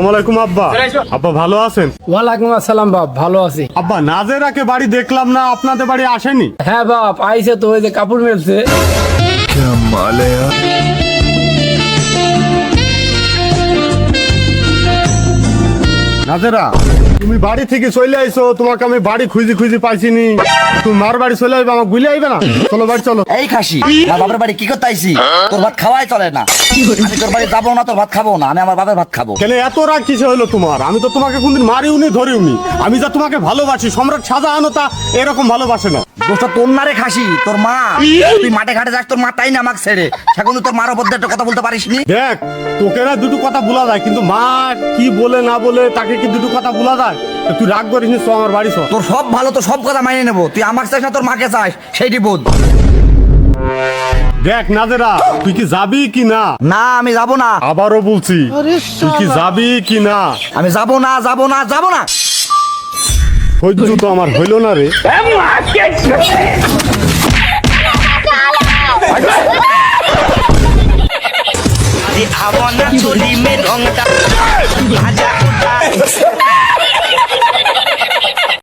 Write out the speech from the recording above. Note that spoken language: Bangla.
আসসালামু আলাইকুম আব্বা। আব্বা ভালো আছেন? ওয়ালাইকুম আসসালাম বাপ, ভালো আছি। আব্বা নাজেরাকে বাড়ি দেখলাম না, আপনাদের বাড়ি আসেনি? হ্যাঁ বাপ, আইসে তো, ওই যে কাপড় মেলছে। নাজেরা তুমি বাড়ি থেকে চলে আইছো, তোমাকে আমি বাড়ি খুঁজি খুঁজি পাইছিনি। তুমি মার বাড়ি চলে আসবে, আমাকে ভুলে আইবে না? চলো বাড়ি চলো। এই খাসি, আমার বাপের বাড়ি কি করতে আইছি? তোর ভাত খাওয়াই চলে না। আমি তোর বাড়ি যাবো না, তোর ভাত খাবো না, আমি আমার বাপের ভাত খাবো। কেন এত রাগ কিসে হলো তোমার? আমি তো তোমাকে কোনদিন মারিওনি ধরিওনি। আমি যা তোমাকে ভালোবাসি, সম্রাট শাহজাহানও তা এরকম ভালোবাসে না। দোষটা তোর না রে খাসি, তোর মা। তুই মাঠে ঘাটে যাস, তোর মা তাই না আমাকে ছেড়ে। সেখন তোর মার ওপর দিয়ে একটা কথা বলতে পারিস নি। দেখ তোকে না দুটো কথা বলা যায়, কিন্তু মা কি বলে না বলে তাকে কি দুটো কথা বলা যায়? তুই রাগ করিস নি, আমার বাড়ি চল। তোর সব ভালো, তোর সব কথা মানিয়ে নেবো। তুই আমাকে চাস না, তোর মাকে চাস, সেইটি বোধ। দেখ নাজেরা, তুই কি যাবি কি না? না, আমি যাবো না। আবারও বলছি, তুই কি যাবি কি না? আমি যাবো না, যাবো না, যাবো না। সহ্য তো আমার হইল না রে। আরে আবনা চলি মে রংটা ভাজা